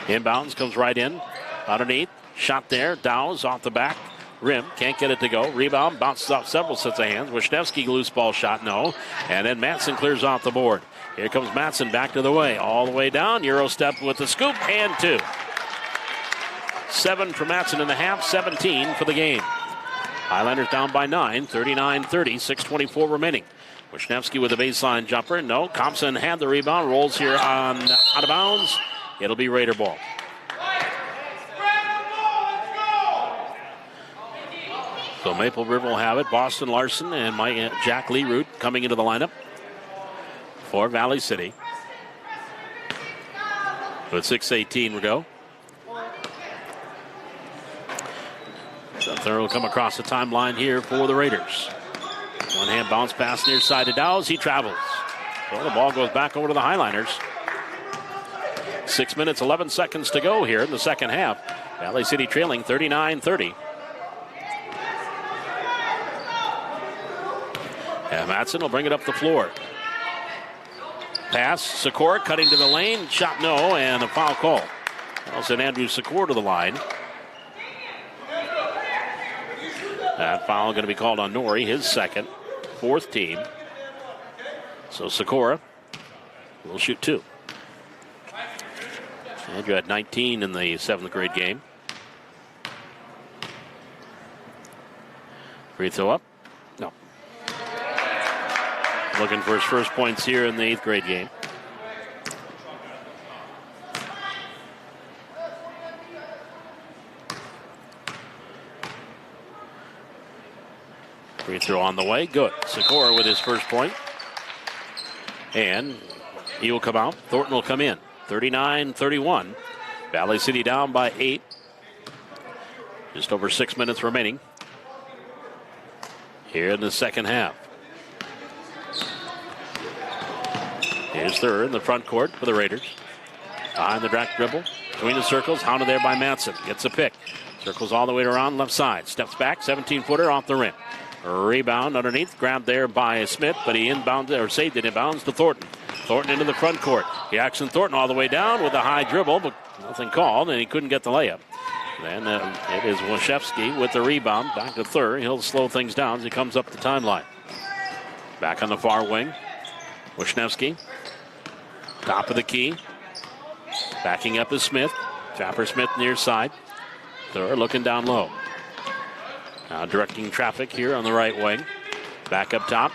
Inbounds, comes right in, underneath, shot there, Dow's off the back rim, can't get it to go. Rebound, bounces off several sets of hands. Wisniewski, loose ball shot, no. And then Matson clears off the board. Here comes Matson back to the way, all the way down. Euro step with the scoop, and 2. 7 for Matson in the half, 17 for the game. Highlanders down by 9, 39-30, 6:24 remaining. Wisniewski with a baseline jumper, no. Thompson had the rebound, rolls here on out of bounds. It'll be Raider ball. So Maple River will have it. Boston Larson and Jack Leroot coming into the lineup for Valley City. With 6:18 to go. Thurl will come across the timeline here for the Raiders. One hand bounce pass near side to Dow's. He travels. So the ball goes back over to the Highlanders. 6 minutes, 11 seconds to go here in the second half. Valley City trailing 39-30. And Matson will bring it up the floor. Pass, Sikora cutting to the lane. Shot no, and a foul call. I'll send Andrew Sikora to the line. That foul going to be called on Norrie, his second, 4th team. So Sikora will shoot 2. Andrew had 19 in the 7th grade game. Free throw up? No. Looking for his first points here in the 8th grade game. Free throw on the way. Good. Sikora with his first point. And he will come out. Thornton will come in. 39-31. Valley City down by 8. Just over 6 minutes remaining here in the second half. Here's third in the front court for the Raiders. Behind the direct dribble. Between the circles. Hounded there by Matson. Gets a pick. Circles all the way around left side. Steps back. 17-footer off the rim. Rebound underneath. Grabbed there by Smith, but he inbounded or saved it inbounds to Thornton. Thornton into the front court. Jackson Thornton all the way down with a high dribble, but nothing called, and he couldn't get the layup. Then it is Wisniewski with the rebound. Back to third. He'll slow things down as he comes up the timeline. Back on the far wing. Wisniewski. Top of the key. Backing up is Smith. Trapper Smith near side. Thur looking down low. Now directing traffic here on the right wing. Back up top.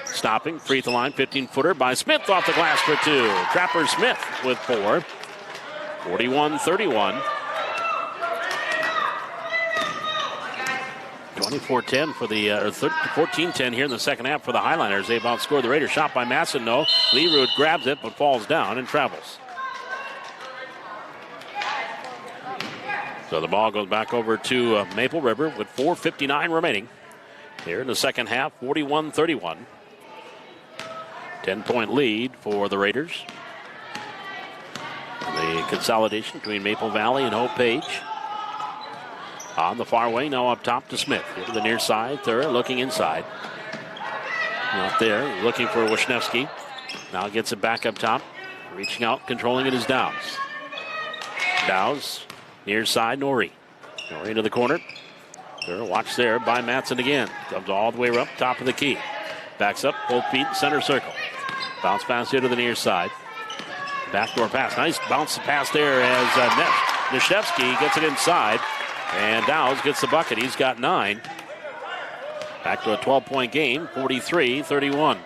Stopping. Free throw line. 15-footer by Smith off the glass for two. Trapper Smith with 4. 41-31. 24-10 for the 14-10 here in the second half for the Highliners. They've outscored the Raiders. Shot by Masson, no. Leroot grabs it but falls down and travels. So the ball goes back over to Maple River with 4:59 remaining here in the second half. 41-31. 10-point lead for the Raiders. The consolidation between Maple Valley and Hope Page. On the far wing, now up top to Smith. Here to the near side. Thur looking inside. Not there. Looking for Wisniewski. Now gets it back up top. Reaching out, controlling it is Dowse. Dowse, near side, Norrie. Norrie into the corner. Thur watched there by Matson again. Comes all the way up top of the key. Backs up, both feet, center circle. Bounce pass here to the near side. Backdoor pass. Nice bounce pass there as Wisniewski gets it inside. And Dowse gets the bucket. He's got 9. Back to a 12-point game, 43-31.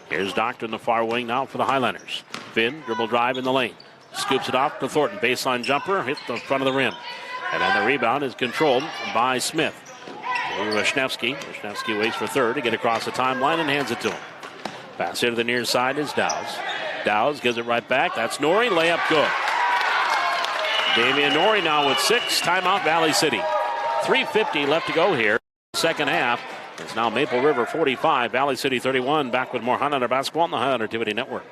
Here's Doctor in the far wing now for the Highlanders. Finn, dribble drive in the lane. Scoops it off to Thornton. Baseline jumper, hit the front of the rim. And then the rebound is controlled by Smith. Wisniewski. Wisniewski waits for Thur to get across the timeline and hands it to him. Pass here to the near side is Dowse. Dowse gives it right back. That's Norrie. Layup good. Damian Norrie now with 6. Timeout Valley City. 3:50 left to go here. Second half. It's now Maple River 45, Valley City 31. Back with more Highlander basketball on the Highlander TV Network.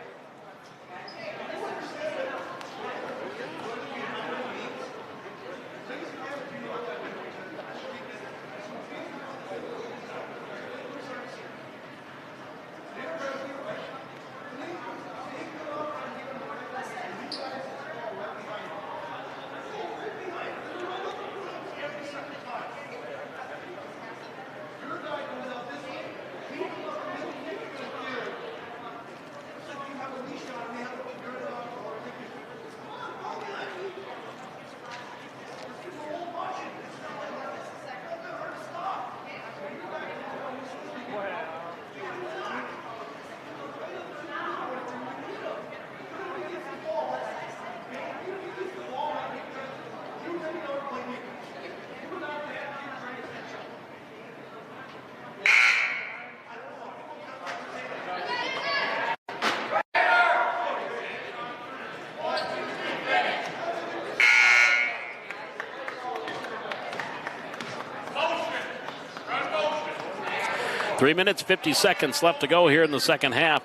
Three minutes, 50 seconds left to go here in the second half.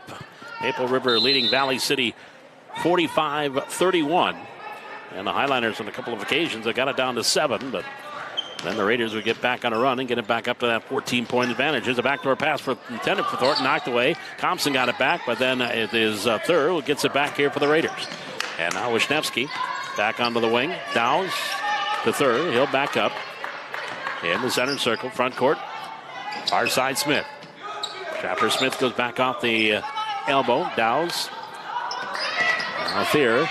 Maple River leading Valley City 45-31. And the Highlanders on a couple of occasions have got it down to 7, but then the Raiders would get back on a run and get it back up to that 14-point advantage. Here's a backdoor pass intended for Thornton, knocked away. Thompson got it back, but then it is Thur who gets it back here for the Raiders. And now Wisniewski back onto the wing. Dowse to Thur. He'll back up in the center circle, front court. Far side Smith. Trapper Smith goes back off the elbow. Dowse. Now Thur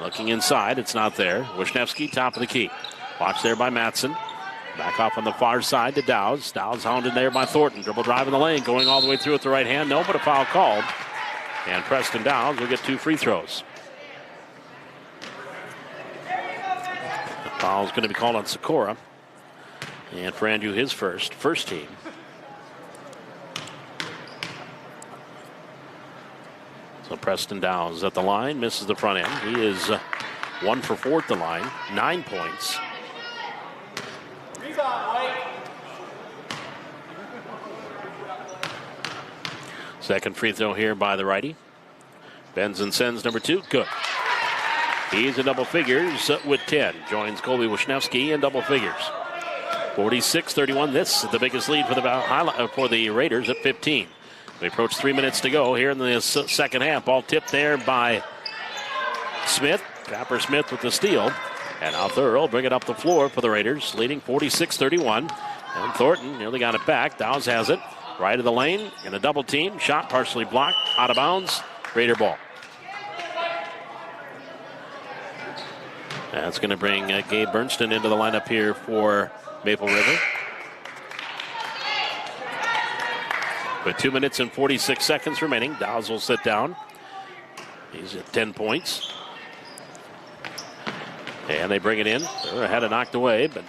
looking inside. It's not there. Wisniewski, top of the key. Watched there by Matson. Back off on the far side to Dowse. Dowse hounded there by Thornton. Dribble drive in the lane. Going all the way through with the right hand. No, but a foul called. And Preston Dowse will get 2 free throws. The foul is going to be called on Sikora. And Frandu his first team. So Preston Dowse at the line, misses the front end. He is 1 for 4 at the line, 9 points. Second free throw here by the righty. Bends and sends number 2, good. He's in double figures with 10. Joins Colby Wisniewski in double figures. 46-31. This is the biggest lead for the Raiders at 15. We approach 3 minutes to go here in the second half. Ball tipped there by Smith. Trapper Smith with the steal. And now Thur will bring it up the floor for the Raiders, leading 46-31. And Thornton nearly got it back. Dowse has it. Right of the lane in a double team. Shot partially blocked. Out of bounds. Raider ball. That's going to bring Gabe Bernston into the lineup here for Maple River. With 2 minutes and 46 seconds remaining, Dowse will sit down. He's at 10 points. And they bring it in. They're ahead and knocked away, but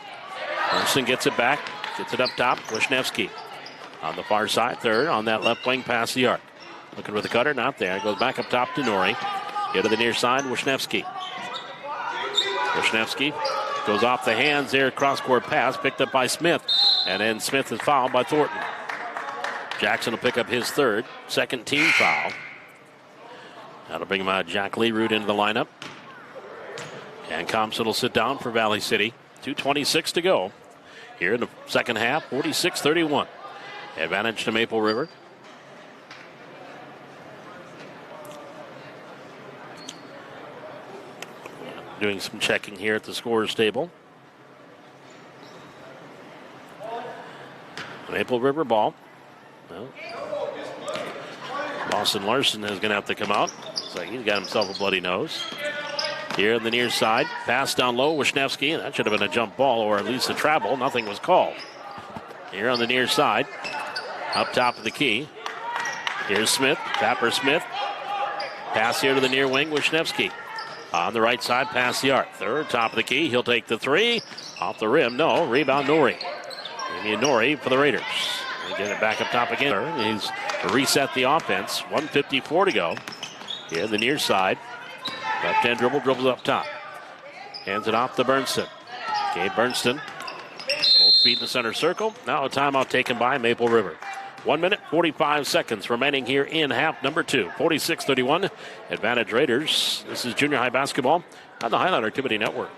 Bernston gets it back. Gets it up top. Wisniewski on the far side. Third on that left wing past the arc. Looking for the cutter. Not there. Goes back up top to Norrie. Get to the near side. Wisniewski. Wisniewski goes off the hands there. Cross-court pass picked up by Smith. And then Smith is fouled by Thornton. Jackson will pick up his third. Second team foul. That'll bring him Jack Leroot into the lineup. And Thompson will sit down for Valley City. 2:26 to go here in the second half. 46-31. Advantage to Maple River. Doing some checking here at the scorer's table. Maple River ball. Well, Boston Larson is going to have to come out. Looks like he's got himself a bloody nose. Here on the near side, pass down low, Wisniewski, and that should have been a jump ball or at least a travel. Nothing was called. Here on the near side, up top of the key. Here's Smith, Tapper Smith. Pass here to the near wing, Wisniewski. On the right side, past the arc. Third, top of the key, he'll take the three. Off the rim, no, rebound Norrie. Amy Norrie for the Raiders. They get it back up top again. He's reset the offense. 1:54 to go. Here the near side. Left hand dribbles up top. Hands it off to Bernston. Gabe Bernston. Both feet in the center circle. Now a timeout taken by Maple River. 1 minute, 45 seconds remaining here in half number two. 46-31. Advantage Raiders. This is junior high basketball on the Highline Activity Network.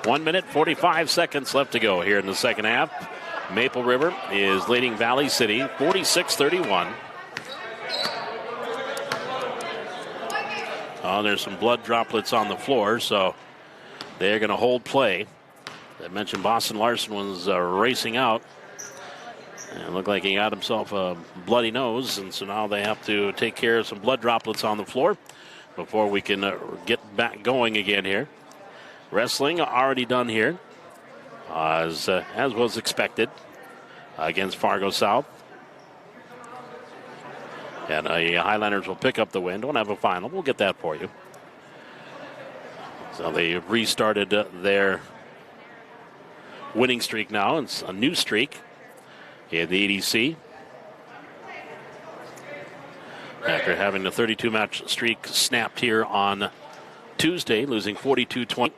One minute, 45 seconds left to go here in the second half. Maple River is leading Valley City 46-31. Oh, there's some blood droplets on the floor, so they're going to hold play. I mentioned Boston Larson was racing out. And it looked like he got himself a bloody nose, and so now they have to take care of some blood droplets on the floor before we can get back going again here. Wrestling already done here, as was expected, against Fargo South. And Highlanders will pick up the win. Don't have a final. We'll get that for you. So they restarted their winning streak now. It's a new streak in the EDC. After having the 32-match streak snapped here on Tuesday, losing 42-20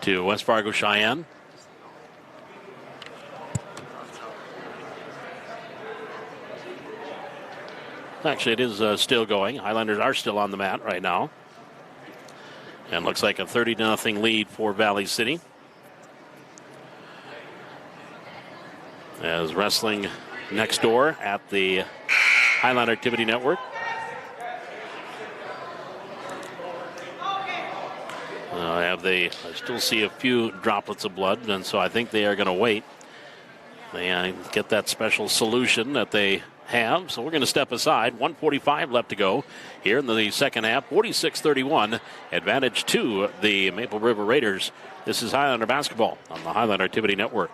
to West Fargo Cheyenne. Actually, it is still going. Highlanders are still on the mat right now. And looks like a 30-0 lead for Valley City. As wrestling next door at the Highline Activity Network. I still see a few droplets of blood, and so I think they are going to wait. They get that special solution that they have. So we're going to step aside. 1:45 left to go here in the second half. 46-31. Advantage to the Maple River Raiders. This is Highlander basketball on the Highline Activity Network.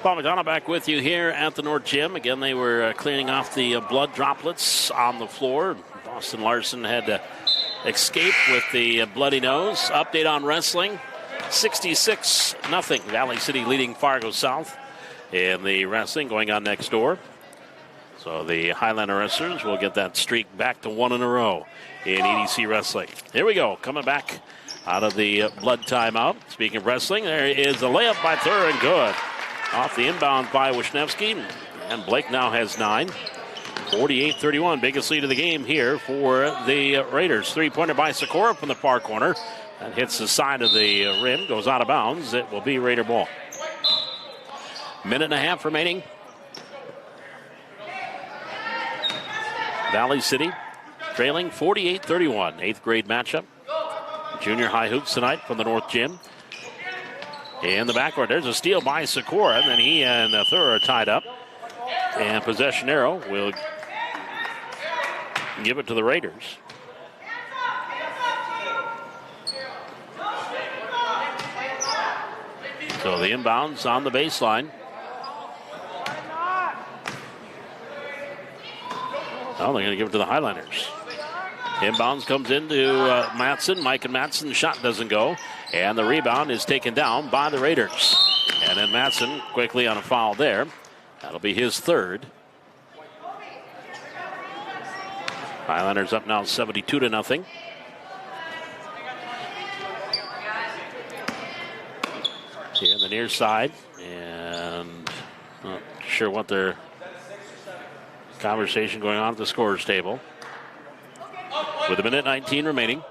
Paul McDonough back with you here at the North Gym. Again, they were cleaning off the blood droplets on the floor. Boston Larson had to escape with the bloody nose. Update on wrestling. 66-0. Valley City leading Fargo South in the wrestling going on next door. So the Highlander wrestlers will get that streak back to 1 in a row in EDC wrestling. Here we go. Coming back out of the blood timeout. Speaking of wrestling, there is a layup by Thur and good. Off the inbound by Wisniewski, and Blake now has 9. 48-31, biggest lead of the game here for the Raiders. Three-pointer by Sikora from the far corner. That hits the side of the rim, goes out of bounds. It will be Raider ball. Minute and a half remaining. Valley City trailing 48-31. 8th grade matchup. Junior high hoops tonight from the North Gym. In the backcourt, there's a steal by Sikora, and then he and Thur are tied up. And possession arrow will give it to the Raiders. So the inbounds on the baseline. Oh, they're going to give it to the Highlanders. Inbounds comes into Matson. Mike and Matson, shot doesn't go. And the rebound is taken down by the Raiders. And then Matson quickly on a foul there. That'll be his third. Highlanders up now 72-0. Here on the near side. And not sure what their conversation going on at the scorer's table. With a minute 19 remaining.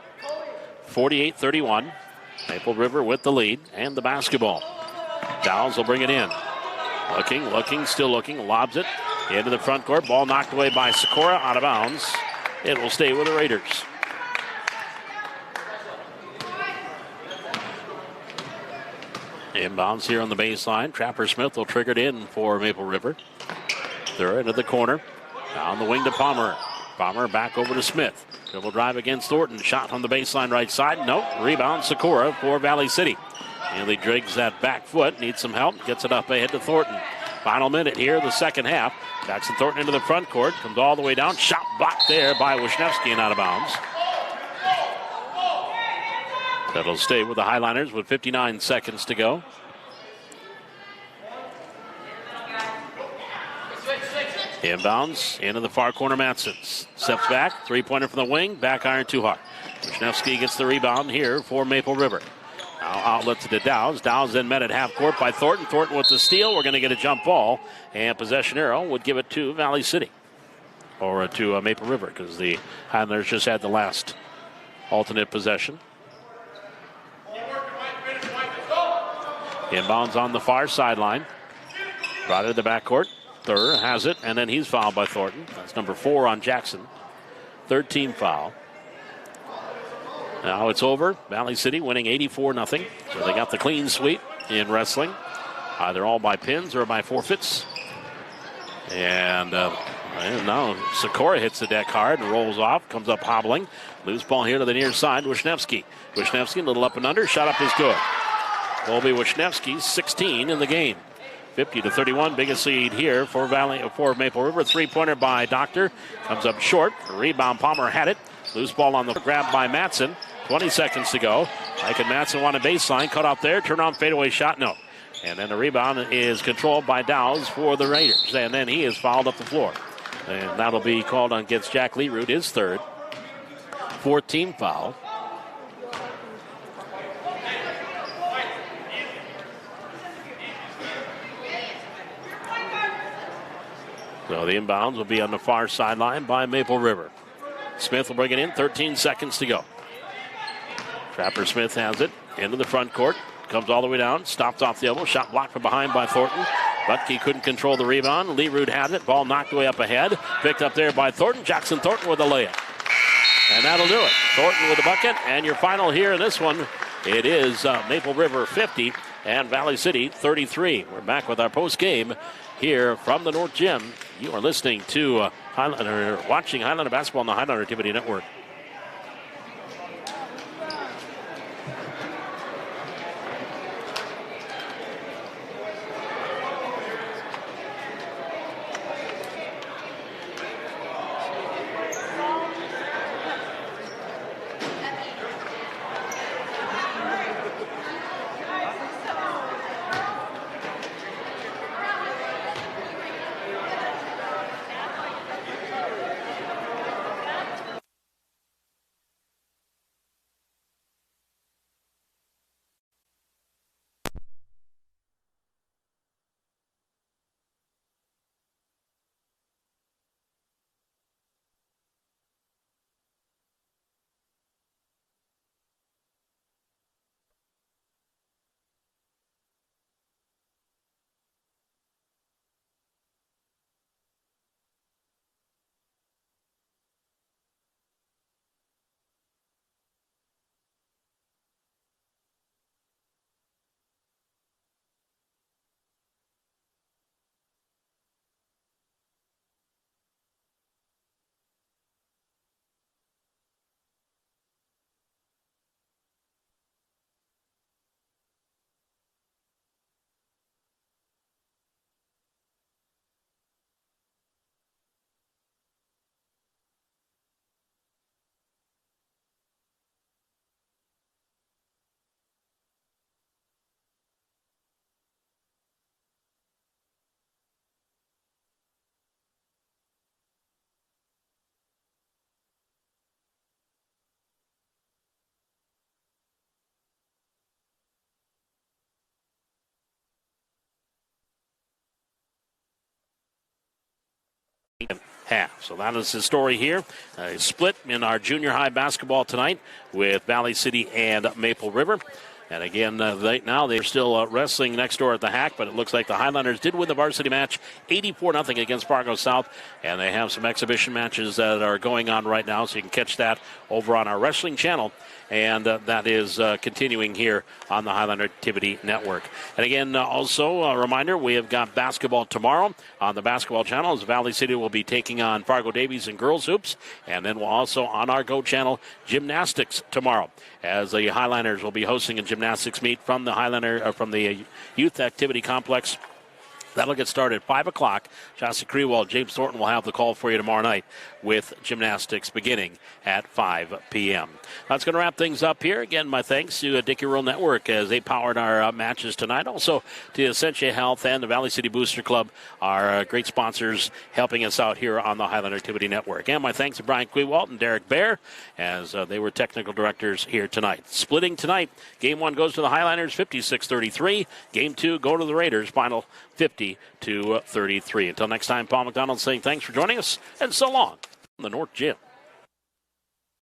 48-31. Maple River with the lead and the basketball. Dowles will bring it in. Looking, still looking, lobs it into the front court. Ball knocked away by Sikora, out of bounds. It will stay with the Raiders. Inbounds here on the baseline. Trapper Smith will trigger it in for Maple River. They're into the corner. Down the wing to Palmer. Palmer back over to Smith. Dribble drive against Thornton. Shot on the baseline right side. Nope. Rebound Sikora for Valley City. Haley Driggs that back foot. Needs some help. Gets it up ahead to Thornton. Final minute here, the second half. Jackson Thornton into the front court. Comes all the way down. Shot blocked there by Wisniewski and out of bounds. That'll stay with the Highlanders with 59 seconds to go. Inbounds into the far corner. Matson steps back. Three-pointer from the wing. Back iron too hard. Wisniewski gets the rebound here for Maple River. Now outlet to Dowds. Dowds then met at half court by Thornton. Thornton with the steal. We're going to get a jump ball. And possession arrow would give it to Valley City. Or to Maple River, because the Highlanders just had the last alternate possession. Inbounds on the far sideline. Brought it to the backcourt. Thur has it, and then he's fouled by Thornton. That's number 4 on Jackson. Third team foul. Now it's over. Valley City winning 84-0. So they got the clean sweep in wrestling. Either all by pins or by forfeits. And now Sikora hits the deck hard and rolls off. Comes up hobbling. Loose ball here to the near side. Wisniewski. Wisniewski a little up and under. Shot up is good. Colby Wisniewski, 16 in the game. 50-31, biggest lead here for Maple River. Three-pointer by Doctor. Comes up short. Rebound, Palmer had it. Loose ball on the grab by Matson. 20 seconds to go. Mike and Matson want a baseline. Cut off there. Turn on fadeaway shot. No. And then the rebound is controlled by Dowds for the Raiders. And then he is fouled up the floor. And that'll be called on against Jack Leroot, his third. Fourth team foul. So the inbounds will be on the far sideline by Maple River. Smith will bring it in. 13 seconds to go. Trapper Smith has it into the front court. Comes all the way down. Stops off the elbow. Shot blocked from behind by Thornton. But he couldn't control the rebound. Leroot had it. Ball knocked away up ahead. Picked up there by Thornton. Jackson Thornton with a layup. And that'll do it. Thornton with the bucket. And your final here in this one, it is Maple River 50 and Valley City 33. We're back with our post game here from the North Gym. You are listening to watching Highlander basketball on the Highlander Activity Network. half. So that is the story here. A split in our junior high basketball tonight with Valley City and Maple River. And again, right now they're still wrestling next door at the Hack, but it looks like the Highlanders did win the varsity match 84-0 against Fargo South. And they have some exhibition matches that are going on right now, so you can catch that over on our wrestling channel. And that is continuing here on the Highlander Activity Network. And again, also a reminder, we have got basketball tomorrow on the basketball channel as Valley City will be taking on Fargo Davies in girls hoops. And then we'll also on our Go channel, gymnastics tomorrow as the Highlanders will be hosting a gymnastics meet from the Youth Activity Complex. That'll get started at 5 o'clock. Shasta Crewell, James Thornton will have the call for you tomorrow night with gymnastics beginning at 5 p.m. That's going to wrap things up here. Again, my thanks to Dickey Rural Network as they powered our matches tonight. Also to Essentia Health and the Valley City Booster Club, our great sponsors helping us out here on the Highland Activity Network. And my thanks to Brian Quewalt and Derek Bear as they were technical directors here tonight. Splitting tonight, Game 1 goes to the Highlanders, 56-33. Game 2 go to the Raiders, final 50-33. Until next time, Paul McDonald saying thanks for joining us and so long from the North Gym.